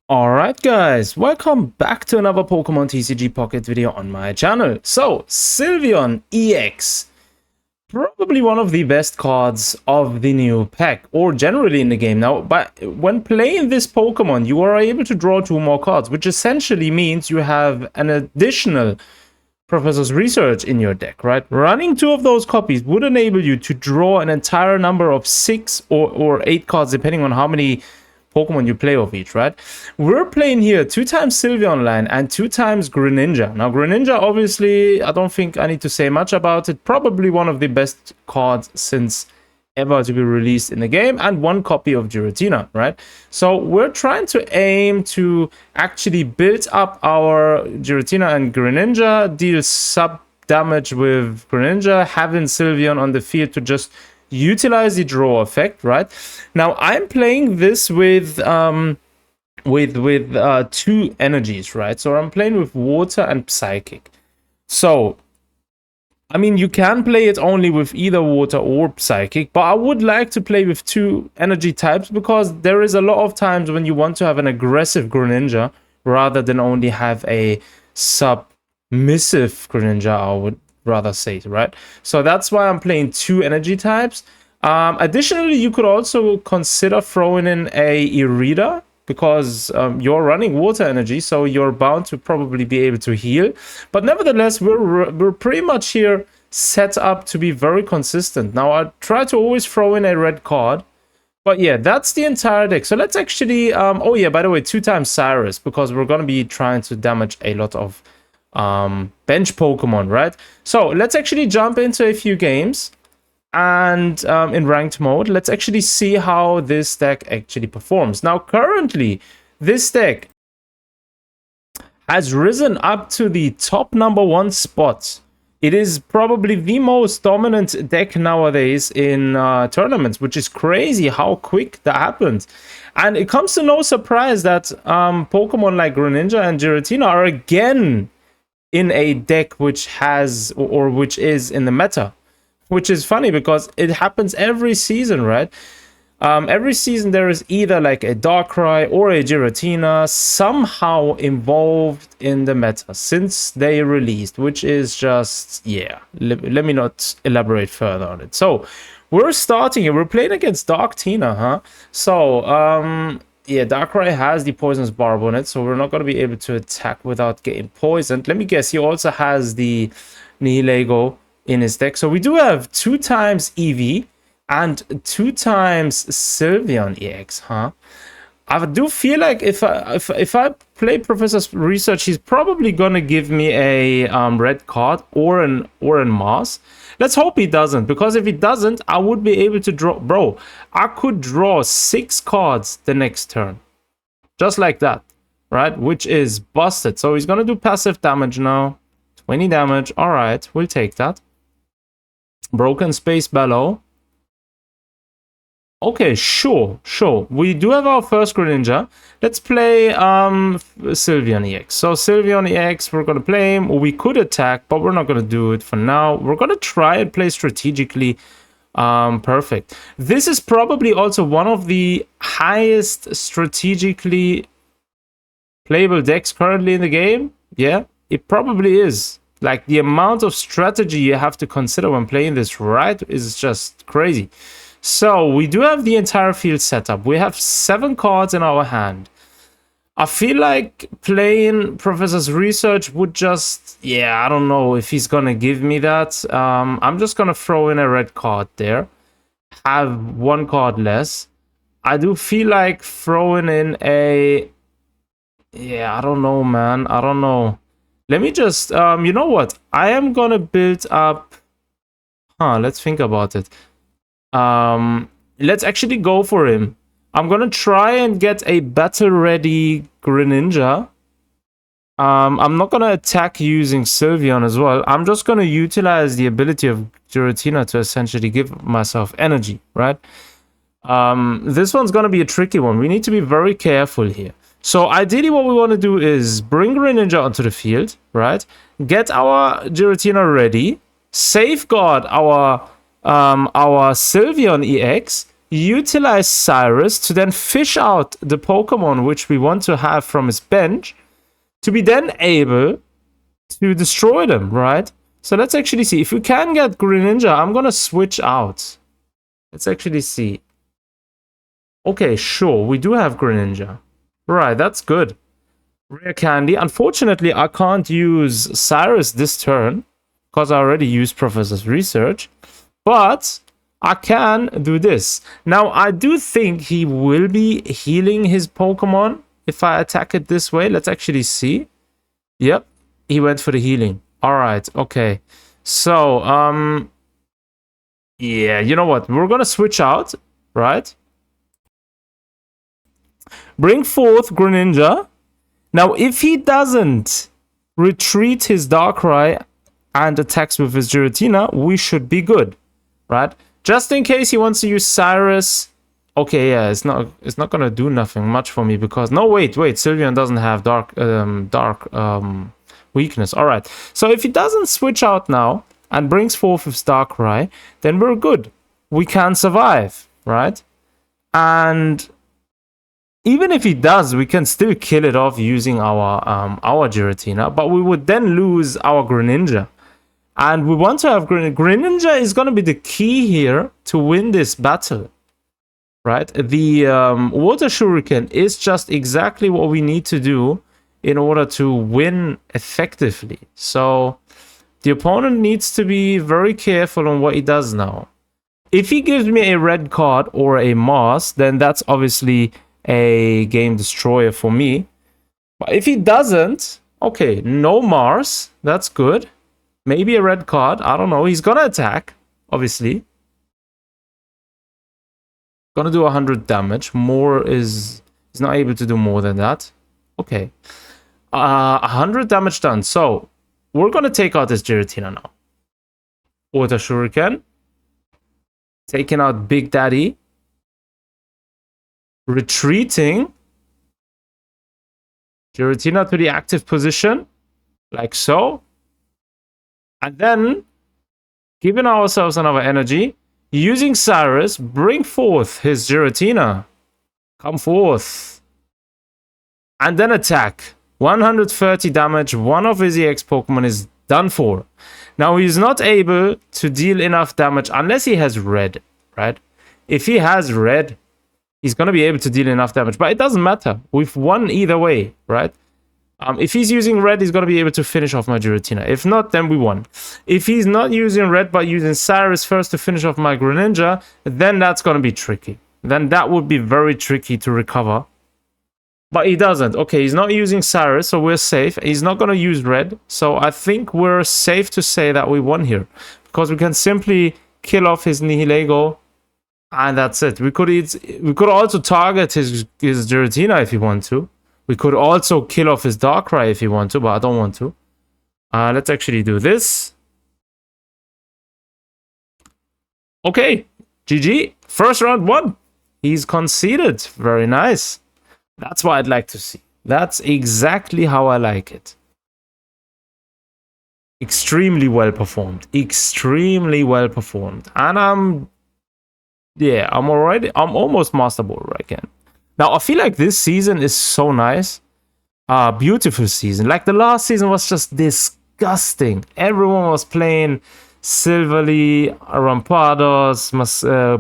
Alright guys, welcome back to another Pokemon TCG Pocket video on my channel. So, Sylveon EX, probably one of the best cards of the new pack, or generally in the game. Now, but when playing this Pokemon, you are able to draw 2 more cards, which essentially means you have an additional Professor's Research in your deck, right? Running 2 of those copies would enable you to draw an entire number of 6 or 8 cards, depending on how many Pokemon you play of each, right? We're playing here 2 times Sylveon line and 2 times Greninja. Now, Greninja, obviously, I don't think I need to say much about it. Probably one of the best cards since ever to be released in the game, and 1 copy of Giratina, right? So we're trying to aim to actually build up our Giratina and Greninja, deal sub damage with Greninja, having Sylveon on the field to just utilize the draw effect, right? Now I'm playing this with 2 energies, right? So I'm playing with water and psychic. So I mean, you can play it only with either water or psychic, but I would like to play with 2 energy types because there is a lot of times when you want to have an aggressive Greninja rather than only have a submissive Greninja, I would rather say, right? So that's why I'm playing 2 energy types. Additionally, you could also consider throwing in a Irida, because you're running water energy, so you're bound to probably be able to heal. But nevertheless, we're pretty much here set up to be very consistent. Now, I try to always throw in a red card. But yeah, that's the entire deck. So let's actually... oh yeah, by the way, 2 times Cyrus, because we're going to be trying to damage a lot of bench Pokemon, right? So let's actually jump into a few games. And in ranked mode, let's actually see how this deck actually performs. Now, currently, this deck has risen up to the top #1 spot. It is probably the most dominant deck nowadays in tournaments, which is crazy how quick that happened. And it comes to no surprise that Pokemon like Greninja and Giratina are again in a deck which has, or which is in the meta. Which is funny because it happens every season, right? Every season there is either like a Darkrai or a Giratina somehow involved in the meta since they released, which is just, yeah, let me not elaborate further on it. So we're starting here. We're playing against Darktina, huh? So, yeah, Darkrai has the Poisonous Barb on it, so we're not going to be able to attack without getting poisoned. Let me guess, he also has the Nihilego in his deck. So we do have 2 times EV and 2 times Sylveon EX, huh? I do feel like if I play Professor's Research, he's probably gonna give me a red card or an Mars. Let's hope he doesn't, because if he doesn't, I would be able to draw. Bro, I could draw 6 cards the next turn, just like that, right? Which is busted. So he's gonna do passive damage now, 20 damage. All right, we'll take that. Broken Space Bellow. Okay, sure. We do have our first Greninja. Let's play Sylveon EX. So Sylveon EX, we're going to play him. We could attack, but we're not going to do it for now. We're going to try and play strategically. Perfect. This is probably also one of the highest strategically playable decks currently in the game. Yeah, it probably is. Like, the amount of strategy you have to consider when playing this right is just crazy. So, we do have the entire field set up. We have 7 cards in our hand. I feel like playing Professor's Research would just... yeah, I don't know if he's gonna give me that. I'm just gonna throw in a red card there. Have 1 card less. I do feel like throwing in a... yeah, I don't know, man. I don't know. Let me just, you know what? I am gonna build up... let's think about it. Let's actually go for him. I'm gonna try and get a battle-ready Greninja. I'm not gonna attack using Sylveon as well. I'm just gonna utilize the ability of Giratina to essentially give myself energy, right? This one's gonna be a tricky one. We need to be very careful here. So ideally what we want to do is bring Greninja onto the field, right? Get our Giratina ready, safeguard our Sylveon EX, utilize Cyrus to then fish out the Pokemon which we want to have from his bench to be then able to destroy them, right? So let's actually see. If we can get Greninja, I'm gonna switch out. Let's actually see. Okay, sure, we do have Greninja. Right, that's good. Rare Candy. Unfortunately, I can't use Cyrus this turn because I already used Professor's Research. But I can do this. Now, I do think he will be healing his Pokemon if I attack it this way. Let's actually see. Yep, he went for the healing. All right, okay. So, yeah, you know what? We're going to switch out, right? Bring forth Greninja. Now, if he doesn't retreat his Darkrai and attacks with his Giratina, we should be good, right? Just in case he wants to use Cyrus. Okay, yeah, it's not gonna do nothing much for me because wait, Sylveon doesn't have dark weakness. All right, so if he doesn't switch out now and brings forth his Darkrai, then we're good. We can survive, right? And even if he does, we can still kill it off using our Giratina, but we would then lose our Greninja. And we want to have Greninja is going to be the key here to win this battle, right? The Water Shuriken is just exactly what we need to do in order to win effectively. So the opponent needs to be very careful on what he does now. If he gives me a red card or a Mars, then that's obviously a game destroyer for me. But if he doesn't, okay, no Mars, that's good. Maybe a red card, I don't know. He's gonna attack, obviously. Gonna do 100 damage. More is... He's not able to do more than that. Okay. 100 damage done. So, we're gonna take out this Giratina now. Water Shuriken. Taking out Big Daddy. Retreating. Giratina to the active position. Like so. And then, giving ourselves another energy, using Cyrus, bring forth his Giratina. Come forth. And then attack. 130 damage, one of his EX Pokemon is done for. Now, he's not able to deal enough damage unless he has red, right? If he has red, he's going to be able to deal enough damage. But it doesn't matter. We've won either way, right? If he's using red, he's going to be able to finish off my Giratina. If not, then we won. If he's not using red, but using Cyrus first to finish off my Greninja, then that's going to be tricky. Then that would be very tricky to recover. But he doesn't. Okay, he's not using Cyrus, so we're safe. He's not going to use red. So I think we're safe to say that we won here. Because we can simply kill off his Nihilego. And that's it. We could also target his Giratina if you want to. We could also kill off his Darkrai if you want to, but I don't want to. Let's actually do this. Okay, GG. First round won. He's conceded. Very nice. That's what I'd like to see. That's exactly how I like it. Extremely well performed. Extremely well performed. And I'm almost Master Bowler again. Now, I feel like this season is so nice. Beautiful season. Like, the last season was just disgusting. Everyone was playing Silverly, Rampados,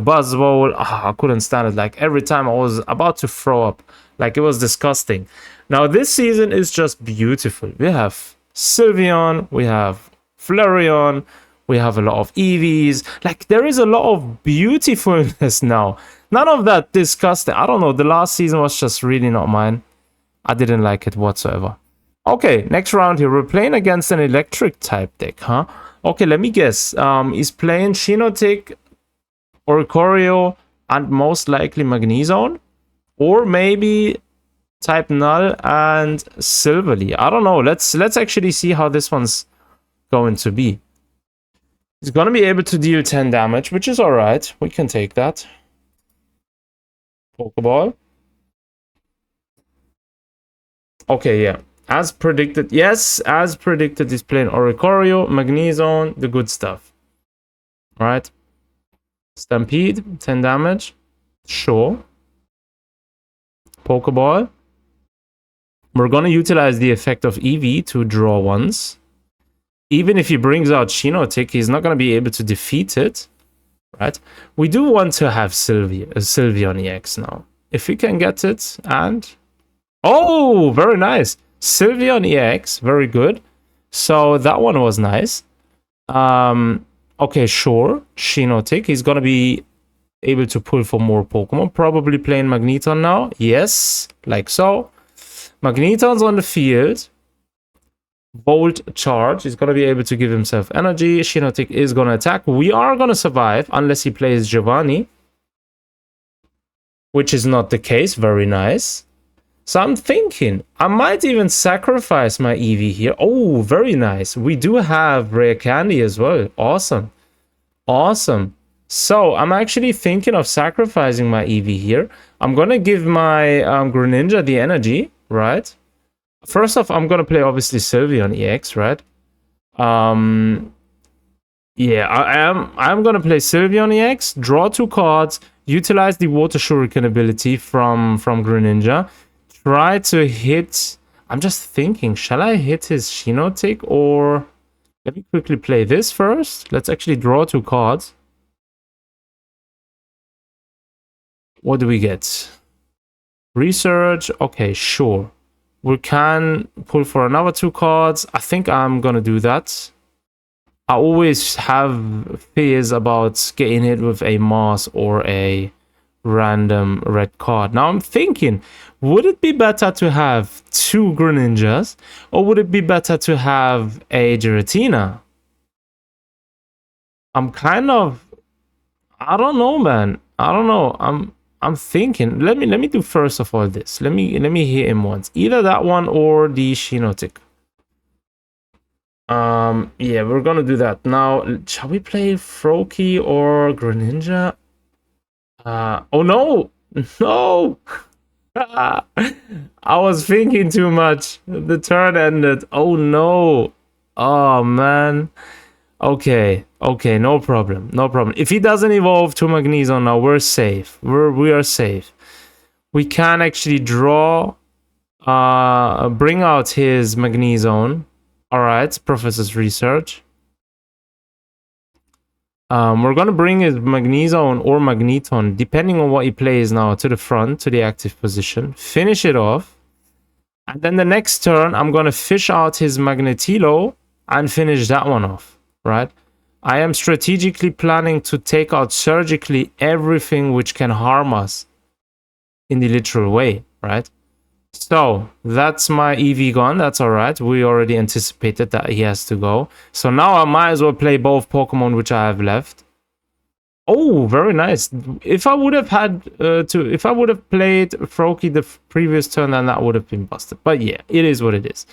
Buzzwole. I couldn't stand it. Like, every time I was about to throw up. Like, it was disgusting. Now, this season is just beautiful. We have Sylveon, we have Flareon, we have a lot of EVs. Like, there is a lot of beautifulness now. None of that disgusting. I don't know. The last season was just really not mine. I didn't like it whatsoever. Okay, next round here. We're playing against an electric type deck, huh? Okay, let me guess. He's playing Shinotic, Oricorio, and most likely Magnezone. Or maybe type Null and Silverly. I don't know. Let's actually see how this one's going to be. He's going to be able to deal 10 damage, which is alright. We can take that. Pokeball. Okay, yeah. As predicted. Yes, as predicted, he's playing Oricorio, Magnezone, the good stuff. Alright. Stampede, 10 damage. Sure. Pokeball. We're going to utilize the effect of EV to draw once. Even if he brings out Shiinotic, he's not going to be able to defeat it. Right? We do want to have Sylveon EX now. If we can get it, and... Oh, very nice. Sylveon EX, very good. So that one was nice. Okay, sure. Shiinotic, he's going to be able to pull for more Pokemon. Probably playing Magneton now. Yes, like so. Magneton's on the field. Volt Charge is going to be able to give himself energy. Shiinotic is going to attack. We are going to survive unless he plays Giovanni, which is not the case. Very nice. So I'm thinking I might even sacrifice my Eevee here. Oh, very nice. We do have Rare Candy as well. Awesome. Awesome. So I'm actually thinking of sacrificing my Eevee here. I'm going to give my Greninja the energy, right? First off, I'm gonna play obviously Sylveon EX, right? Yeah, I'm gonna play Sylveon EX, draw 2 cards, utilize the Water Shuriken ability from Greninja, try to hit. I'm just thinking, shall I hit his Shiinotic, or let me quickly play this first. Let's actually draw 2 cards. What do we get? Research. Okay, sure. We can pull for another 2 cards. I think I'm gonna do that. I always have fears about getting hit with a Mars or a random red card. Now I'm thinking, would it be better to have 2 Greninjas, or would it be better to have a Giratina? I'm kind of... I don't know, man. I don't know. I'm thinking, let me do first of all this. Let me hit him once. Either that one or the Shiinotic. Yeah, we're gonna do that. Now, shall we play Froakie or Greninja? Oh no! No! I was thinking too much. The turn ended. Oh no! Oh man. Okay, no problem, no problem. If he doesn't evolve to Magneton now, we're safe. We are safe. We can actually draw, bring out his Magneton. All right, Professor's Research. We're gonna bring his Magneton or Magneton, depending on what he plays now, to the front, to the active position. Finish it off, and then the next turn, I'm gonna fish out his Magnetilo and finish that one off. Right, I am strategically planning to take out surgically everything which can harm us in the literal way, right? So that's my EV gone. That's all right. We already anticipated that he has to go. So now I might as well play both Pokemon which I have left. Oh, very nice. If I would have had if I would have played Froakie the previous turn, then that would have been busted. But yeah, it is what it is.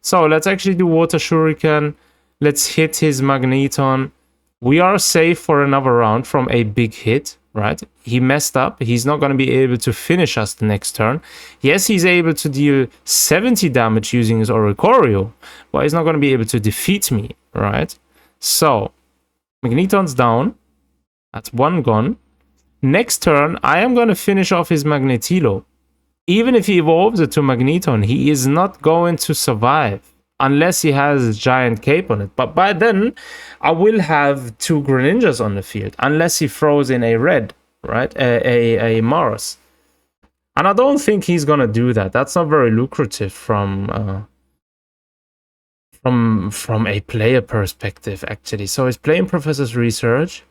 So let's actually do Water Shuriken. Let's hit his Magneton. We are safe for another round from a big hit, right? He messed up. He's not going to be able to finish us the next turn. Yes, he's able to deal 70 damage using his Oricorio, but he's not going to be able to defeat me, right? So, Magneton's down. That's 1 gone. Next turn, I am going to finish off his Magnetilo. Even if he evolves it to Magneton, he is not going to survive. Unless he has a giant cape on it. But by then, I will have 2 Greninjas on the field. Unless he throws in a red, right? A Mars. And I don't think he's going to do that. That's not very lucrative from a player perspective, actually. So he's playing Professor's Research.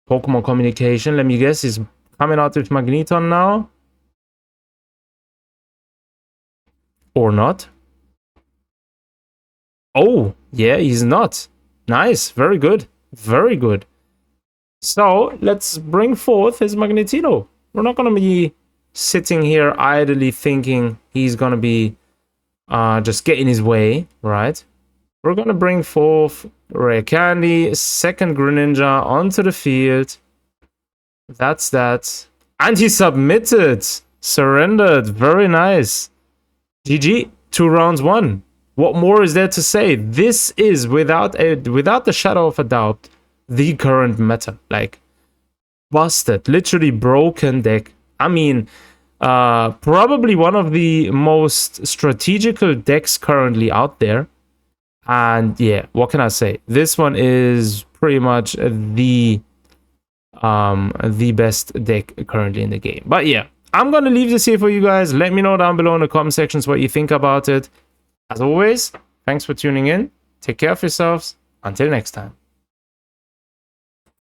Pokemon Communication. Let me guess, he's coming out with Magneton now. Or not. Oh, yeah, he's not. Nice, very good. Very good. So, let's bring forth his Magnetino. We're not going to be sitting here idly thinking he's going to be just getting his way, right? We're going to bring forth Rare Candy, second Greninja onto the field. That's that. And he submitted. Surrendered. Very nice. GG. 2 rounds won. What more is there to say? This is, without the shadow of a doubt, the current meta. Like, busted, literally broken deck. I mean, probably one of the most strategical decks currently out there. And yeah, what can I say? This one is pretty much the best deck currently in the game. But yeah, I'm gonna leave this here for you guys. Let me know down below in the comment sections what you think about it. As always, thanks for tuning in. Take care of yourselves. Until next time.